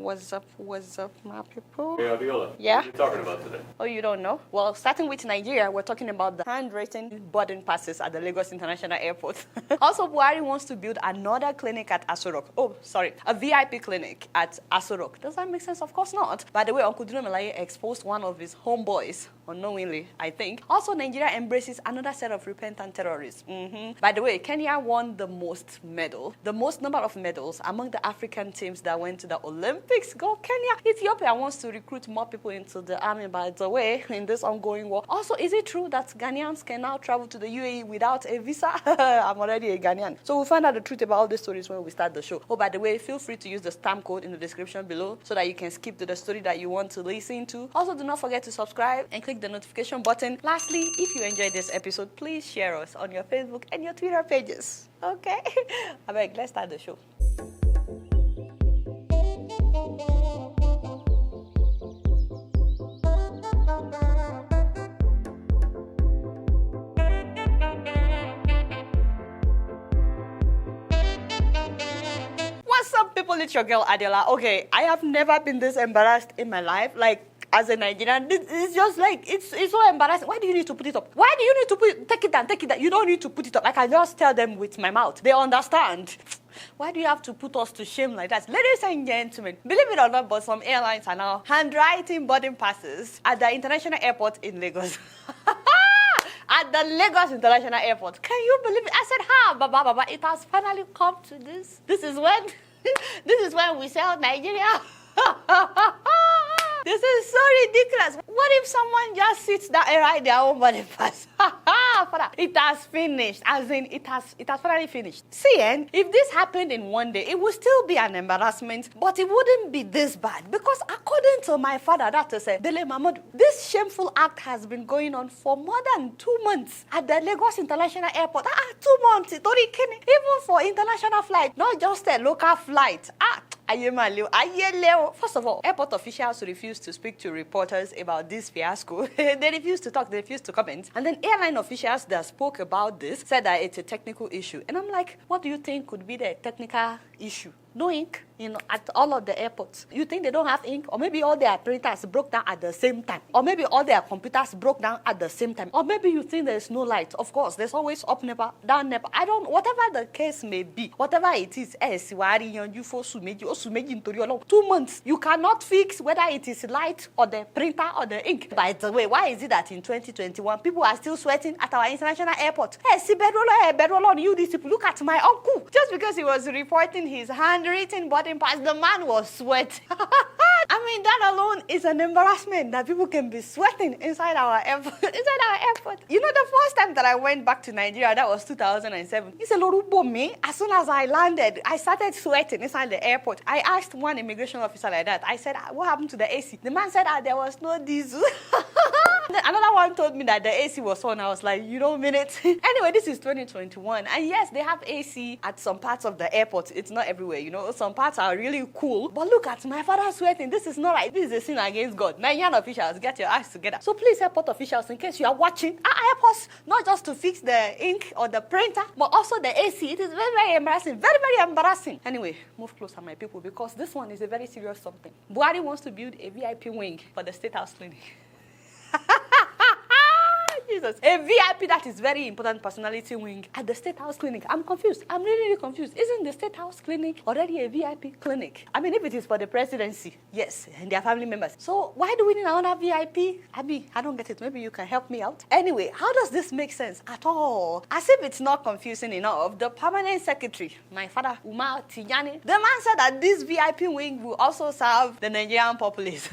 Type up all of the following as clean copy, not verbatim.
What's up, my people? Hey, Adeola. Yeah? What are you talking about today? Oh, you don't know? Well, starting with Nigeria, we're talking about the handwritten boarding passes at the Lagos International Airport. Also, Buhari wants to build another clinic at Aso a VIP clinic at Aso. Does that make sense? Of course not. By the way, Uncle Dino Melaye exposed one of his homeboys, unknowingly, I think. Also, Nigeria embraces another set of repentant terrorists. By the way, Kenya won the most number of medals among the African teams that went to the Olympics. Go Kenya! Ethiopia wants to recruit more people into the army, by the way, in this ongoing war. Also, is it true that Ghanaians can now travel to the UAE without a visa? I'm already a Ghanaian. So we'll find out the truth about all these stories when we start the show. Oh, by the way, feel free to use the stamp code in the description below so that you can skip to the story that you want to listen to. Also, do not forget to subscribe and click the notification button. Lastly, if you enjoyed this episode, please share us on your Facebook and your Twitter pages. Okay? I beg, let's start the show. What's up, people? It's your girl Adeola. Okay, I have never been this embarrassed in my life. Like, as a Nigerian, it's just like, it's so embarrassing. Why do you need to put it up? Why do you need to put it? Take it down. You don't need to put it up. I can just tell them with my mouth. They understand. Why do you have to put us to shame like that? Ladies and gentlemen, believe it or not, but some airlines are now handwriting boarding passes at the international airport in Lagos. At the Lagos International Airport. Can you believe it? I said, Baba, it has finally come to this. This is when we sell Nigeria. This is so ridiculous. What if someone just sits down and write their own boarding pass? It has finished. As in, it has finally finished. See, if this happened in one day, it would still be an embarrassment, but it wouldn't be this bad. Because according to my father, that is Dele Mahmoud, this shameful act has been going on for more than 2 months at the Lagos International Airport. 2 months. Even for international flight, not just a local flight. First of all, airport officials refused to speak to reporters about this fiasco. They refused to talk, they refused to comment. And then airline officials that spoke about this said that it's a technical issue. And I'm like, what do you think could be the technical issue? No ink, at all of the airports. You think they don't have ink? Or maybe all their printers broke down at the same time. Or maybe all their computers broke down at the same time. Or maybe you think there's no light. Of course, there's always up never, down never. Whatever the case may be, whatever it is, 2 months, you cannot fix whether it is light or the printer or the ink. By the way, why is it that in 2021, people are still sweating at our international airport? You these people, look at my uncle. Just because he was reporting his handwritten boarding pass, the man was sweating. I mean, that alone is an embarrassment that people can be sweating inside our airport. You know, the first time that I went back to Nigeria, that was 2007. It's a little me. As soon as I landed, I started sweating inside the airport. I asked one immigration officer like that. I said, what happened to the AC? The man said, there was no diesel. Another one told me that the AC was on. I was like, you don't mean it? Anyway, this is 2021. And yes, they have AC at some parts of the airport. It's not everywhere, you know. Some parts are really cool. But look at my father sweating. This is not right. This is a sin against God. Nigerian officials, get your acts together. So please, airport officials, in case you are watching, help us not just to fix the ink or the printer, but also the AC. It is very, very embarrassing. Very, very embarrassing. Anyway, move closer, my people, because this one is a very serious something. Buhari wants to build a VIP wing for the State House Clinic. Jesus. A VIP, that is very important personality wing at the State House Clinic. I'm confused. I'm really, really confused. Isn't the State House Clinic already a VIP clinic? I mean, if it is for the presidency, yes, and their family members. So why do we need another VIP? Abi, I don't get it. Maybe you can help me out. Anyway, how does this make sense at all? As if it's not confusing enough, the permanent secretary, my father, Umar Tijani, the man said that this VIP wing will also serve the Nigerian populace.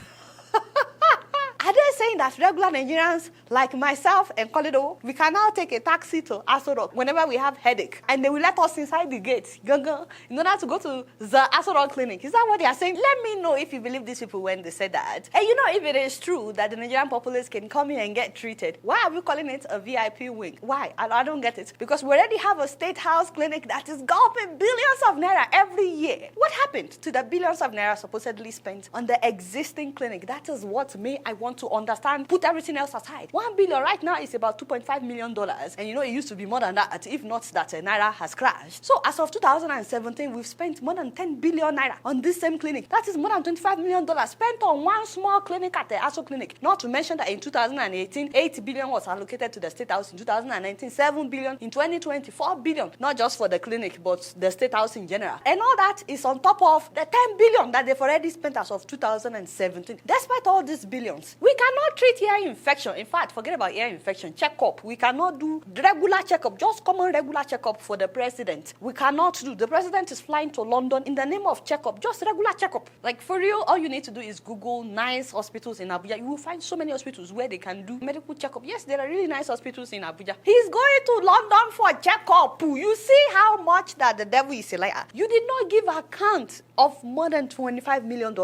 Are they saying that regular Nigerians like myself and Kolido, we can now take a taxi to Aso Rock whenever we have headache, and they will let us inside the gate in order to go to the Aso Rock clinic? Is that what they are saying? Let me know if you believe these people when they said that. And you know, if it is true that the Nigerian populace can come here and get treated, why are we calling it a VIP wing? Why? I don't get it. Because we already have a State House Clinic that is gulping billions of naira every year. What happened to the billions of naira supposedly spent on the existing clinic? That is what I want to understand. understand, put everything else aside. 1 billion right now is about $2.5 million. And you know, it used to be more than that, if not that Naira has crashed. So as of 2017, we've spent more than 10 billion Naira on this same clinic. That is more than $25 million spent on one small clinic at the ASO clinic. Not to mention that in 2018, 8 billion was allocated to the State House. In 2019, 7 billion. In 2020, 4 billion. Not just for the clinic, but the State House in general. And all that is on top of the 10 billion that they've already spent as of 2017. Despite all these billions, we cannot treat ear infection. In fact, forget about ear infection. Checkup. We cannot do regular checkup, just common regular checkup for the president. We cannot do. The president is flying to London in the name of checkup, just regular checkup. Like for real, all you need to do is Google nice hospitals in Abuja. You will find so many hospitals where they can do medical checkup. Yes, there are really nice hospitals in Abuja. He's going to London for a checkup. You see how much that the devil is a liar. You did not give account of more than $25 million.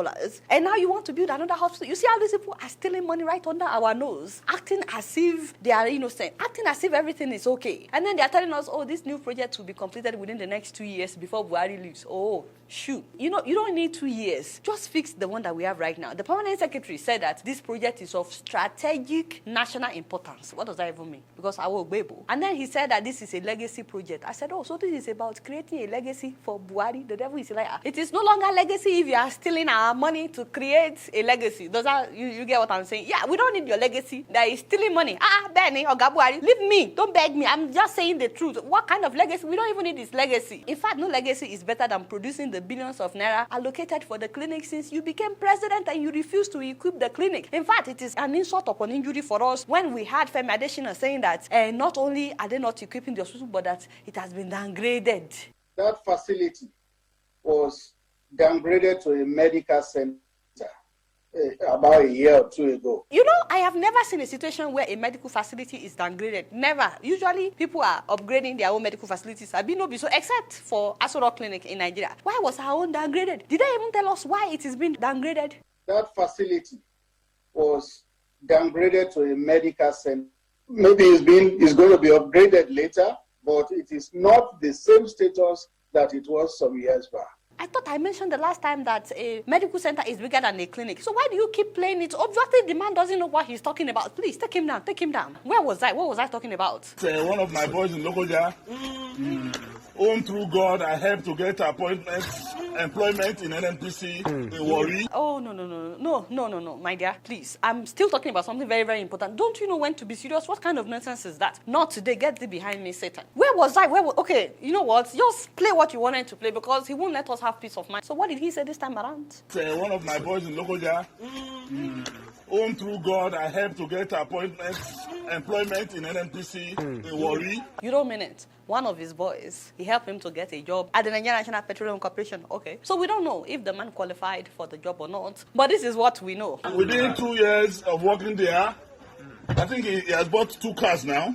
And now you want to build another hospital. You see how these people are stealing money right under our nose, acting as if they are innocent, acting as if everything is okay. And then they are telling us, oh, this new project will be completed within the next 2 years before Buhari leaves. Oh, shoot. You know, you don't need 2 years. Just fix the one that we have right now. The permanent secretary said that this project is of strategic national importance. What does that even mean? Because I will Bebo. And then he said that this is a legacy project. I said, oh, so this is about creating a legacy for Buhari. The devil is a liar. It is no longer legacy if you are stealing our money to create a legacy. Does that, you get what I'm saying? Yeah, we don't need your legacy. That is stealing money. Benny or Buhari, leave me. Don't beg me. I'm just saying the truth. What kind of legacy? We don't even need this legacy. In fact, no legacy is better than producing the billions of naira allocated for the clinic since you became president and you refused to equip the clinic. In fact, it is an insult upon injury for us when we had Femi Adesina saying that not only are they not equipping the hospital, but that it has been downgraded. That facility was downgraded to a medical center about a year or two ago. You know, I have never seen a situation where a medical facility is downgraded. Never. Usually, people are upgrading their own medical facilities. I've been so except for Adeola Clinic in Nigeria. Why was our own downgraded? Did they even tell us why it is being downgraded? That facility was downgraded to a medical center. Maybe it's going to be upgraded later, but it is not the same status that it was some years back. I thought I mentioned the last time that a medical center is bigger than a clinic. So why do you keep playing it? Obviously, the man doesn't know what he's talking about. Please, take him down, take him down. Where was I? What was I talking about? One of my boys in Lokoja, own through God, I helped to get employment in NNPC in Warri. Oh, no, my dear. Please, I'm still talking about something very, very important. Don't you know when to be serious? What kind of nonsense is that? Not today. Get thee behind me, Satan. Where was I? Okay, you know what? Just play what you wanted to play because he won't let us have peace of mind. So what did he say this time around? One of my boys in Lokoja, own through God, I helped to get employment in NNPC in Warri. You don't mean it. One of his boys, he helped him to get a job at the Nigerian National Petroleum Corporation. Okay. So we don't know if the man qualified for the job or not. But this is what we know. Within 2 years of working there, I think he has bought 2 cars now.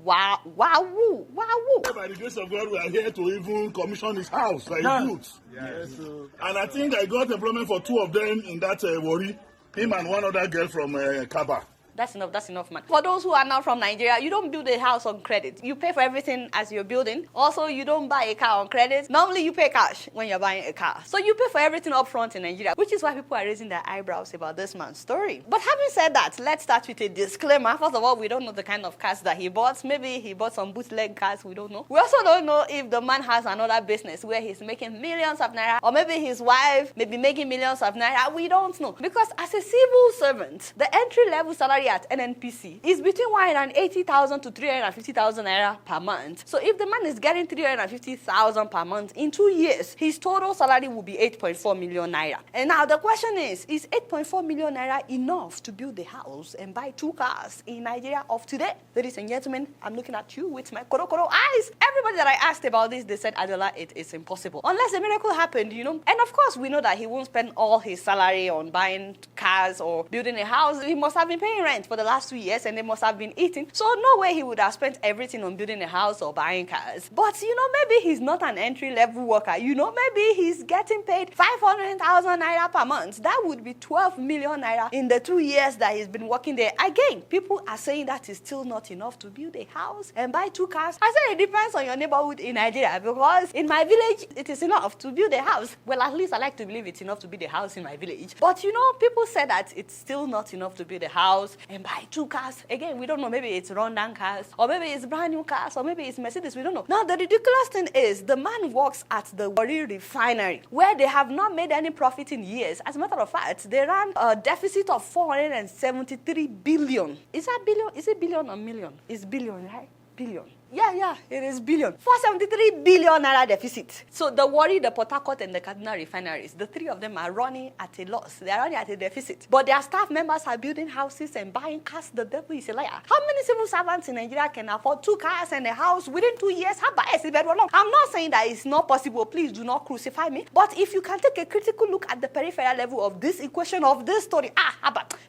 Wow. By the grace of God, we are here to even commission his house, like youth. Yes. And I think I got employment for 2 of them in that Warri. Him and one other girl from Kaba. That's enough, man. For those who are not from Nigeria, you don't build a house on credit. You pay for everything as you're building. Also, you don't buy a car on credit. Normally, you pay cash when you're buying a car. So you pay for everything up front in Nigeria, which is why people are raising their eyebrows about this man's story. But having said that, let's start with a disclaimer. First of all, we don't know the kind of cars that he bought. Maybe he bought some bootleg cars. We don't know. We also don't know if the man has another business where he's making millions of naira, or maybe his wife may be making millions of naira. We don't know. Because as a civil servant, the entry-level salary at NNPC is between 180,000 to 350,000 naira per month. So if the man is getting 350,000 per month in 2 years, his total salary will be 8.4 million naira. And now the question is 8.4 million naira enough to build a house and buy 2 cars in Nigeria of today? Ladies and gentlemen, I'm looking at you with my korokoro eyes. Everybody that I asked about this, they said, Adeola, it is impossible. Unless a miracle happened, you know. And of course, we know that he won't spend all his salary on buying cars or building a house. He must have been paying rent. spent for the last 2 years, and they must have been eating. So no way he would have spent everything on building a house or buying cars. But maybe he's not an entry-level worker. Maybe he's getting paid 500,000 naira per month. That would be 12 million naira in the 2 years that he's been working there. Again, people are saying that is still not enough to build a house and buy 2 cars. I say it depends on your neighborhood in Nigeria, because in my village, it is enough to build a house. Well, at least I like to believe it's enough to build a house in my village. But people say that it's still not enough to build a house and buy 2 cars. Again, we don't know. Maybe it's rundown cars, or maybe it's brand new cars, or maybe it's Mercedes. We don't know. Now, the ridiculous thing is the man works at the Buhari refinery, where they have not made any profit in years. As a matter of fact, they ran a deficit of 473 billion. Is that billion? Is it billion or million? It's billion, right? Billion. Yeah, it is billion. 473 billion naira deficit. So the Warri, the Port Harcourt, and the Kaduna refineries, the 3 of them are running at a loss. They are running at a deficit. But their staff members are building houses and buying cars. The devil is a liar. How many civil servants in Nigeria can afford 2 cars and a house within 2 years? I'm not saying that it's not possible. Please do not crucify me. But if you can take a critical look at the peripheral level of this equation, of this story,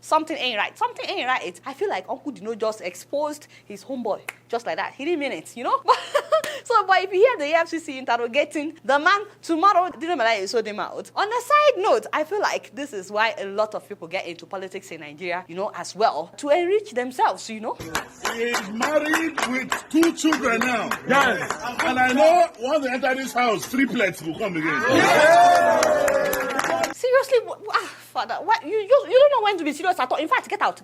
something ain't right. Something ain't right. I feel like Uncle Dino just exposed his homeboy just like that. He didn't mean it, So, but if you hear the FCC interrogating the man tomorrow, Dino Melaye sold him out. On a side note, I feel like this is why a lot of people get into politics in Nigeria, as well, to enrich themselves, He is married with 2 children now. Yes. And I know once they enter this house, triplets will come again. Seriously, Father, what? You don't know when to be serious at all. In fact, get out.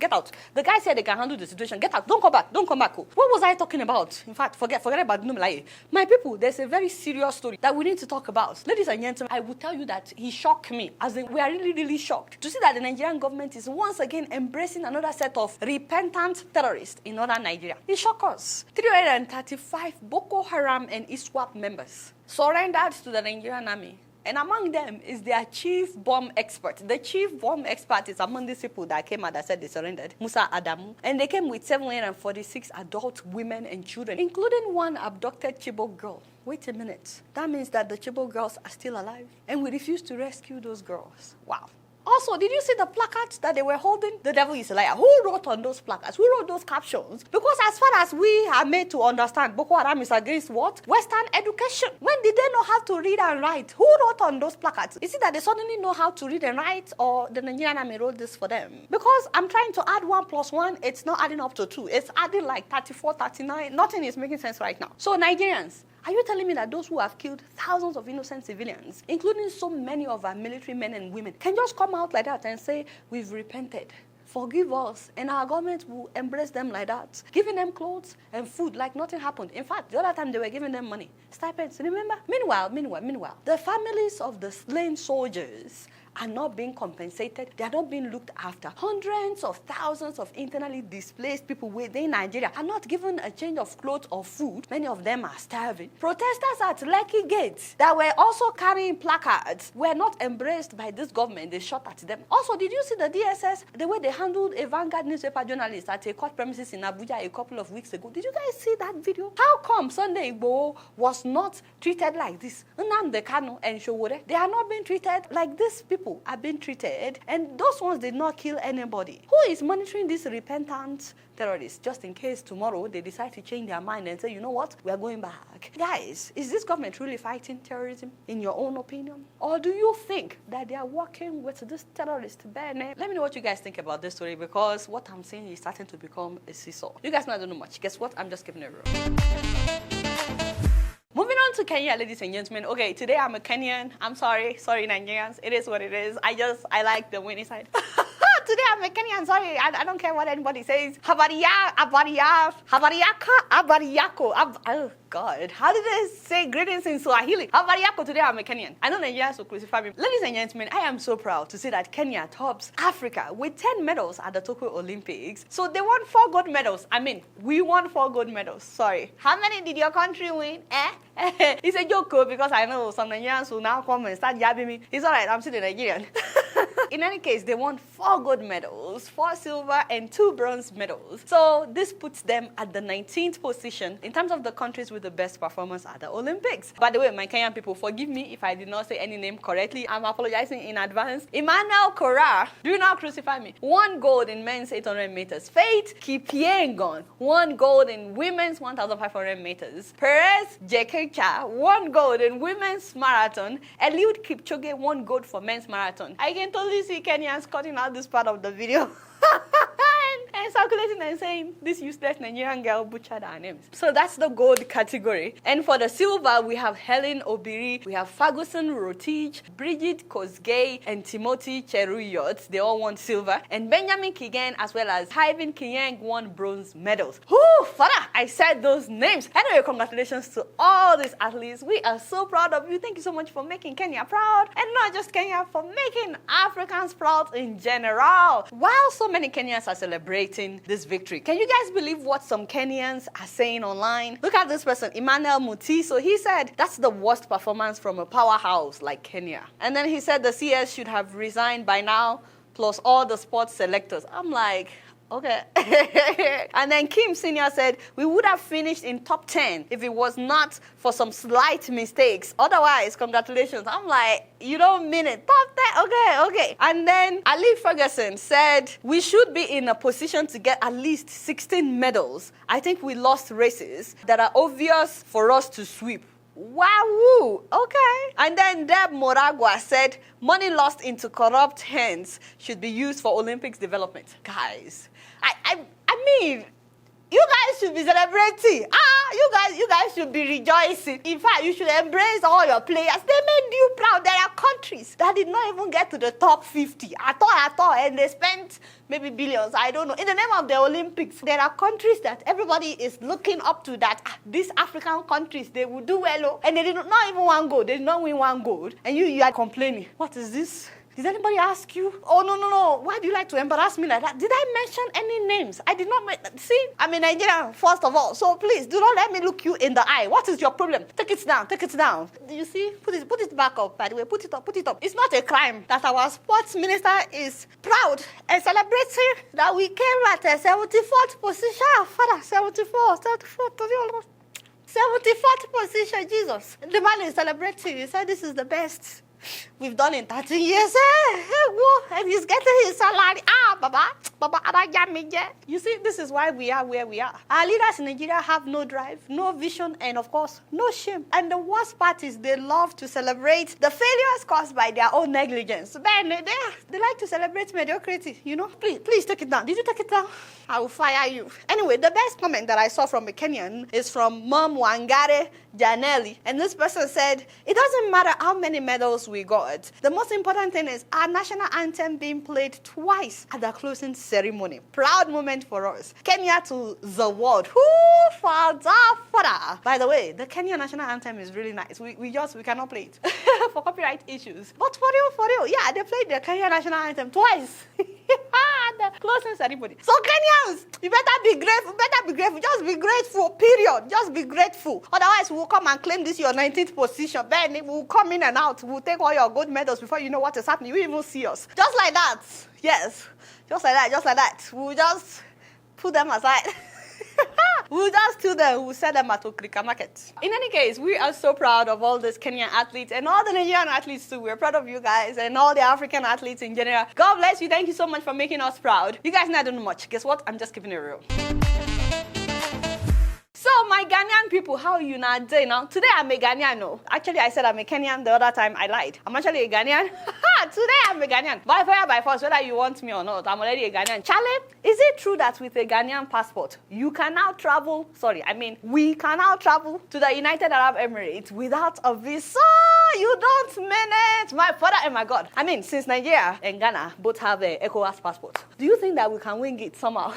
The guy said they can handle the situation. Get out. Don't come back. What was I talking about? In fact, forget about Dino Melaye. My people, there's a very serious story that we need to talk about. Ladies and gentlemen, I will tell you that he shocked me. As in, we are really, really shocked to see that the Nigerian government is once again embracing another set of repentant terrorists in northern Nigeria. He shocked us. 335 Boko Haram and ISWAP members surrendered to the Nigerian army. And among them is their chief bomb expert. The chief bomb expert is among these people that came out that said they surrendered, Musa Adamu. And they came with 746 adult women and children, including one abducted Chibok girl. Wait a minute. That means that the Chibok girls are still alive. And we refuse to rescue those girls. Wow. Also, did you see the placards that they were holding? The devil is a liar. Who wrote on those placards? Who wrote those captions? Because as far as we are made to understand, Boko Haram is against what? Western education. When did they know how to read and write? Who wrote on those placards? Is it that they suddenly know how to read and write, or the Nigerian army wrote this for them? Because I'm trying to add 1 + 1, it's not adding up to 2. It's adding like 34, 39. Nothing is making sense right now. So Nigerians, are you telling me that those who have killed thousands of innocent civilians, including so many of our military men and women, can just come out like that and say, we've repented, forgive us, and our government will embrace them like that, giving them clothes and food like nothing happened? In fact, the other time they were giving them money, stipends, remember? Meanwhile, the families of the slain soldiers are not being compensated. They are not being looked after. Hundreds of thousands of internally displaced people within Nigeria are not given a change of clothes or food. Many of them are starving. Protesters at Lekki Gates that were also carrying placards were not embraced by this government. They shot at them. Also, did you see the DSS, the way they handled a Vanguard newspaper journalist at a court premises in Abuja a couple of weeks ago? Did you guys see that video? How come Sunday Igboho was not treated like this? Nnamdi Kanu and Sowore, they are not being treated like these people are being treated, and those ones did not kill anybody. Who is monitoring these repentant terrorists, just in case tomorrow they decide to change their mind and say, you know what, we are going back? Guys, is this government really fighting terrorism, in your own opinion? Or do you think that they are working with this terrorist Bene? Let me know what you guys think about this story, because what I'm saying is starting to become a seesaw. You guys know I don't know much. Guess what? I'm just giving it a roll. Moving on to Kenya, ladies and gentlemen. Okay, today I'm a Kenyan. I'm sorry Nigerians. It is what it is. I like the winning side. Today I'm a Kenyan. Sorry, I don't care what anybody says. Oh God, how did they say greetings in Swahili? Habariako. Today I'm a Kenyan. I know Nigerians will crucify me. Ladies and gentlemen, I am so proud to see that Kenya tops Africa with 10 medals at the Tokyo Olympics. So they won 4 gold medals. I mean, we won 4 gold medals. Sorry. How many did your country win? It's a joke because I know some Nigerians will now come and start yabbing me. It's alright, I'm still a Nigerian. In any case, they won 4 gold medals, 4 silver, and 2 bronze medals. So this puts them at the 19th position in terms of the countries with the best performance at the Olympics. By the way, my Kenyan people, forgive me if I did not say any name correctly. I'm apologizing in advance. Emmanuel Korah, do not crucify me. 1 gold in men's 800 meters. Faith Kipyegon, 1 gold in women's 1,500 meters. Perez Jekecha, 1 gold in women's marathon. Eliud Kipchoge, 1 gold for men's marathon. I can totally see Kenyans cutting out this part of the video. And circulating and saying this useless Nigerian girl butchered our names. So that's the gold category. And for the silver, we have Helen Obiri, we have Ferguson Rotich, Bridget Kosgei, and Timothy Cheruyot. They all won silver. And Benjamin Kigen as well as Hyven Kiyeng won bronze medals. Whoo, father, I said those names. Anyway, congratulations to all these athletes. We are so proud of you. Thank you so much for making Kenya proud. And not just Kenya, for making Africans proud in general. While so many Kenyans are celebrating this victory, can you guys believe what some Kenyans are saying online? Look at this person, Emmanuel Mutiso. He said that's the worst performance from a powerhouse like Kenya. And then he said the CS should have resigned by now, plus all the sports selectors. I'm like, okay. And then Kim Senior said, we would have finished in top 10 if it was not for some slight mistakes. Otherwise, congratulations. I'm like, you don't mean it. Top 10? Okay. And then Ali Ferguson said, we should be in a position to get at least 16 medals. I think we lost races that are obvious for us to sweep. Wow, okay. And then Deb Moragua said, money lost into corrupt hands should be used for Olympics development. Guys, I mean, you guys should be celebrating. You guys should be rejoicing. In fact, you should embrace all your players. They made you proud. There are countries that did not even get to the top 50 at all, and they spent maybe billions, I don't know. In the name of the Olympics, there are countries that everybody is looking up to that these African countries, they will do well, and they did not even 1 gold. They did not win 1 gold. And you are complaining. What is this? Did anybody ask you? Oh, no. Why do you like to embarrass me like that? Did I mention any names? I did not. See, I'm a Nigerian, first of all. So please, do not let me look you in the eye. What is your problem? Take it down. Do you see? Put it back up, by the way. Put it up. It's not a crime that our sports minister is proud and celebrating that we came at a 74th position. Father, 74th position, Jesus. The man is celebrating. He said this is the best we've done in 13 years. And he's getting his salary. You see, this is why we are where we are. Our leaders in Nigeria have no drive, no vision, and of course, no shame. And the worst part is they love to celebrate the failures caused by their own negligence. They like to celebrate mediocrity, you know. Please take it down. Did you take it down? I will fire you. Anyway, the best comment that I saw from a Kenyan is from Mom Wangare Janelli. And this person said, it doesn't matter how many medals we got. The most important thing is our national anthem being played twice at the closing ceremony. Proud moment for us. Kenya to the world. By the way, the Kenya national anthem is really nice. We cannot play it for copyright issues. But for real, yeah, they played the Kenya national anthem twice. The closing ceremony. So Kenyans, you better be grateful. Just be grateful, period. Just be grateful. Otherwise, we'll come and claim this your 19th position. Then we'll come in and out. We'll take all your gold medals before you know what is happening. You even see us. Just like that. Yes. Just like that. We'll just put them aside. We'll just do them. We'll sell them at Okrika Market. In any case, we are so proud of all these Kenyan athletes and all the Nigerian athletes too. We're proud of you guys and all the African athletes in general. God bless you. Thank you so much for making us proud. You guys not doing much. Guess what? I'm just keeping it real. So my Ghanaian people, how are you now doing now? Today I'm a Ghanaian, no. Actually, I said I'm a Kenyan. The other time I lied. I'm actually a Ghanaian. Today I'm a Ghanaian. By fire, by force, whether you want me or not, I'm already a Ghanaian. Charlie, is it true that with a Ghanaian passport, you can now travel, we can now travel to the United Arab Emirates without a visa? You don't mean it. My father and my God. I mean, since Nigeria and Ghana both have a ECOWAS passport, do you think that we can wing it somehow?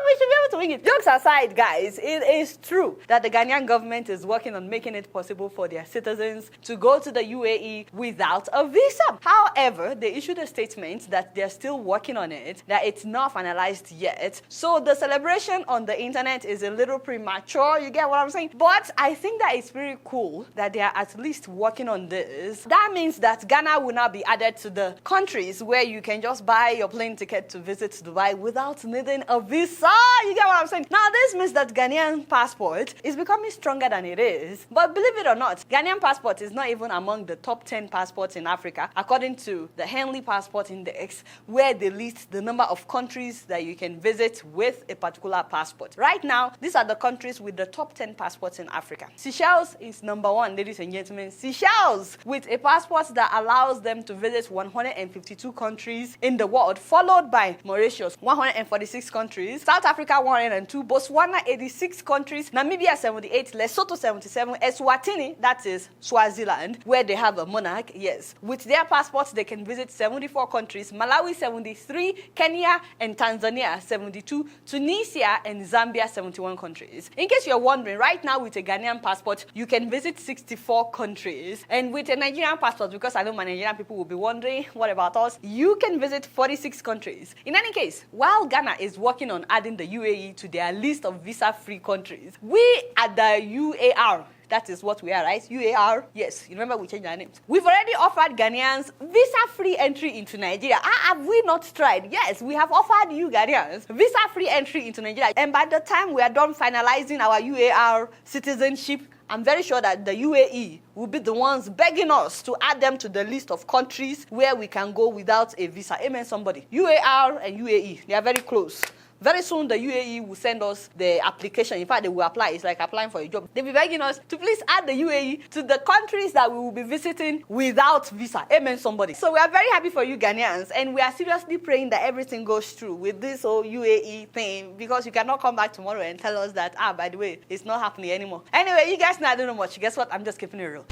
We should be able to wing it. Jokes aside, guys, it is true that the Ghanaian government is working on making it possible for their citizens to go to the UAE without a visa. However, they issued a statement that they're still working on it, that it's not finalized yet. So the celebration on the internet is a little premature, you get what I'm saying? But I think that it's very cool that they are at least working on this. That means that Ghana will now be added to the countries where you can just buy your plane ticket to visit Dubai without needing a visa. You get what I'm saying? Now, this means that Ghanaian passport is becoming stronger than it is. But believe it or not, Ghanaian passport is not even among the top 10 passports in Africa, according to the Henley Passport Index, where they list the number of countries that you can visit with a particular passport. Right now, these are the countries with the top 10 passports in Africa. Seychelles is number 1, ladies and gentlemen. Seychelles, with a passport that allows them to visit 152 countries in the world, followed by Mauritius, 146 countries, South Africa, 102, Botswana, 86 countries, Namibia, 78, Lesotho, 77, Eswatini, that is Swaziland, where they have a monarch, yes. With their passports, they can visit 74 countries, Malawi, 73, Kenya and Tanzania, 72, Tunisia and Zambia, 71 countries. In case you're wondering, right now with a Ghanaian passport, you can visit 64 countries. And with a Nigerian passport, because I know my Nigerian people will be wondering, what about us? You can visit 46 countries. In any case, while Ghana is working on adding the UAE to their list of visa-free countries, we at the UAR, that is what we are, right? UAR, yes. You remember we changed our names. We've already offered Ghanaians visa-free entry into Nigeria. Have we not tried? Yes, we have offered you Ghanaians visa-free entry into Nigeria. And by the time we are done finalizing our UAR citizenship, I'm very sure that the UAE will be the ones begging us to add them to the list of countries where we can go without a visa. Amen, somebody. UAR and UAE, they are very close. Very soon, the UAE will send us the application. In fact, they will apply. It's like applying for a job. They'll be begging us to please add the UAE to the countries that we will be visiting without visa. Amen, somebody. So we are very happy for you Ghanaians, and we are seriously praying that everything goes through with this whole UAE thing, because you cannot come back tomorrow and tell us that, by the way, it's not happening anymore. Anyway, you guys know I don't know much. Guess what? I'm just keeping it real.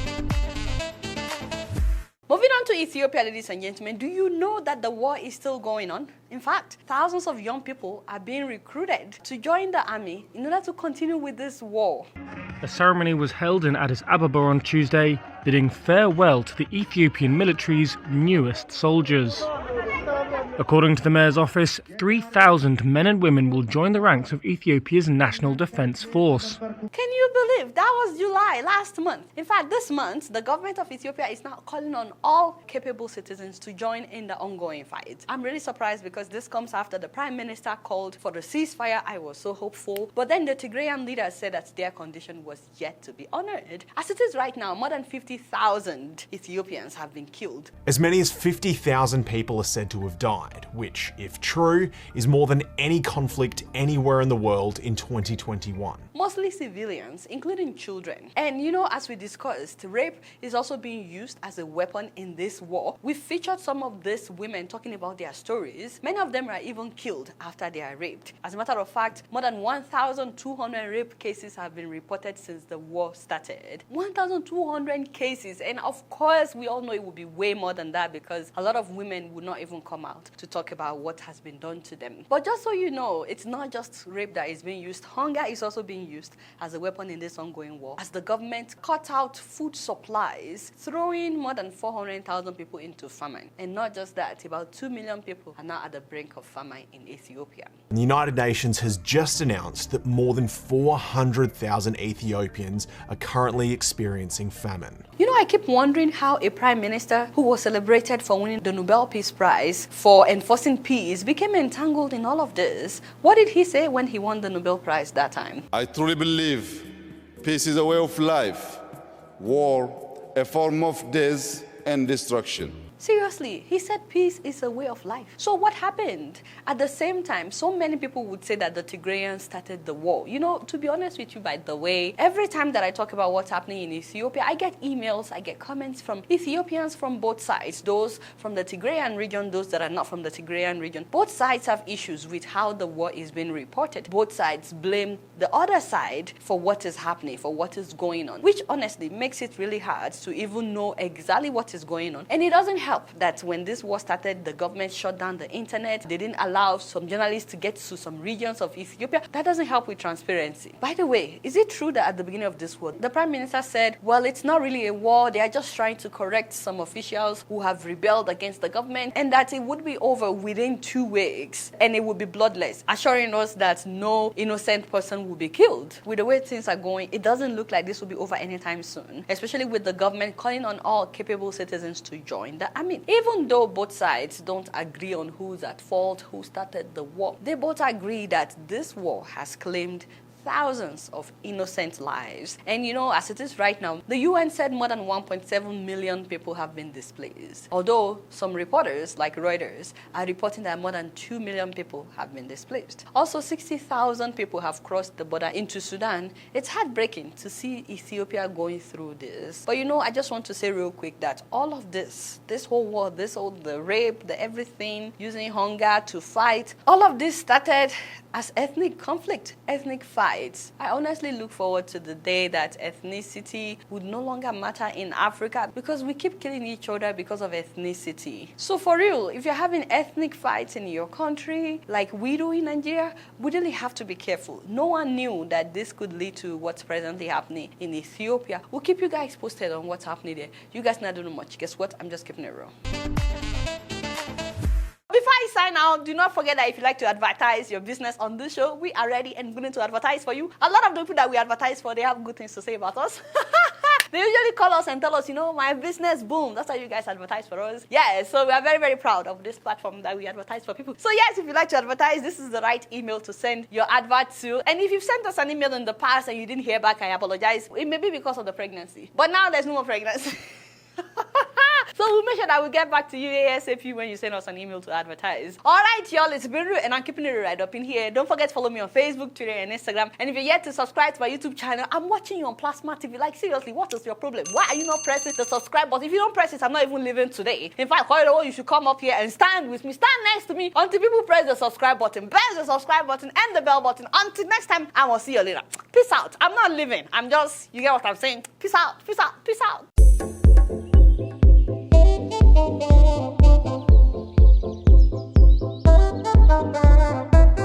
Moving on to Ethiopia, ladies and gentlemen, do you know that the war is still going on? In fact, thousands of young people are being recruited to join the army in order to continue with this war. A ceremony was held in Addis Ababa on Tuesday, bidding farewell to the Ethiopian military's newest soldiers. According to the mayor's office, 3,000 men and women will join the ranks of Ethiopia's National Defence Force. Can you believe that was July last month? In fact, this month, the government of Ethiopia is now calling on all capable citizens to join in the ongoing fight. I'm really surprised because this comes after the Prime Minister called for the ceasefire. I was so hopeful. But then the Tigrayan leaders said that their condition was yet to be honored. As it is right now, more than 50,000 Ethiopians have been killed. As many as 50,000 people are said to have died, which, if true, is more than any conflict anywhere in the world in 2021. Mostly civilians, including children. And you know, as we discussed, rape is also being used as a weapon in this war. We featured some of these women talking about their stories. Many of them are even killed after they are raped. As a matter of fact, more than 1,200 rape cases have been reported since the war started. 1,200 cases. And of course, we all know it will be way more than that because a lot of women would not even come out to talk about what has been done to them. But just so you know, it's not just rape that is being used. Hunger is also being used as a weapon in this ongoing war. As the government cut out food supplies, throwing more than 400,000 people into famine. And not just that, about 2 million people are now at the brink of famine in Ethiopia. The United Nations has just announced that more than 400,000 Ethiopians are currently experiencing famine. You know, I keep wondering how a prime minister who was celebrated for winning the Nobel Peace Prize for enforcing peace became entangled in all of this. What did he say when he won the Nobel Prize that time? I truly believe peace is a way of life, war a form of death and destruction. Seriously, he said peace is a way of life. So what happened? At the same time, so many people would say that the Tigrayans started the war. You know, to be honest with you, by the way, every time that I talk about what's happening in Ethiopia, I get emails, I get comments from Ethiopians from both sides, those from the Tigrayan region, those that are not from the Tigrayan region. Both sides have issues with how the war is being reported. Both sides blame the other side for what is happening, for what is going on, which honestly makes it really hard to even know exactly what is going on. And it doesn't help help that when this war started, the government shut down the internet. They didn't allow some journalists to get to some regions of Ethiopia. That doesn't help with transparency. By the way, is it true that at the beginning of this war, the Prime Minister said, well, it's not really a war. They are just trying to correct some officials who have rebelled against the government, and that it would be over within 2 weeks and it would be bloodless, assuring us that no innocent person will be killed. With the way things are going, it doesn't look like this will be over anytime soon, especially with the government calling on all capable citizens to join the army. Even though both sides don't agree on who's at fault, who started the war, they both agree that this war has claimed thousands of innocent lives. And you know, as it is right now, the UN said more than 1.7 million people have been displaced. Although some reporters, like Reuters, are reporting that more than 2 million people have been displaced. Also, 60,000 people have crossed the border into Sudan. It's heartbreaking to see Ethiopia going through this. But you know, I just want to say real quick that all of this whole war, the rape, the everything, using hunger to fight, all of this started as ethnic conflict, ethnic fights. I honestly look forward to the day that ethnicity would no longer matter in Africa, because we keep killing each other because of ethnicity. So for real, if you're having ethnic fights in your country, like we do in Nigeria, we really have to be careful. No one knew that this could lead to what's presently happening in Ethiopia. We'll keep you guys posted on what's happening there. You guys not doing much. Guess what? I'm just keeping it real. Before I sign out, do not forget that if you like to advertise your business on this show, we are ready and willing to advertise for you. A lot of the people that we advertise for, they have good things to say about us. They usually call us and tell us, you know, my business boom. That's how you guys advertise for us. Yeah, so we are very, very proud of this platform that we advertise for people. So yes, if you like to advertise, this is the right email to send your advert to. And if you've sent us an email in the past and you didn't hear back, I apologize. It may be because of the pregnancy. But now there's no more pregnancy. So we'll make sure that we get back to you ASAP when you send us an email to advertise. Alright, y'all, it's been real and I'm keeping it right up in here. Don't forget to follow me on Facebook, Twitter, and Instagram. And if you're yet to subscribe to my YouTube channel, I'm watching you on Plasma TV. Like, seriously, what is your problem? Why are you not pressing the subscribe button? If you don't press it, I'm not even living today. In fact, you should come up here and stand with me. Stand next to me until people press the subscribe button. Press the subscribe button and the bell button. Until next time, I will see you later. Peace out. I'm not living. I'm just, you get what I'm saying? Peace out. Peace out. Peace out.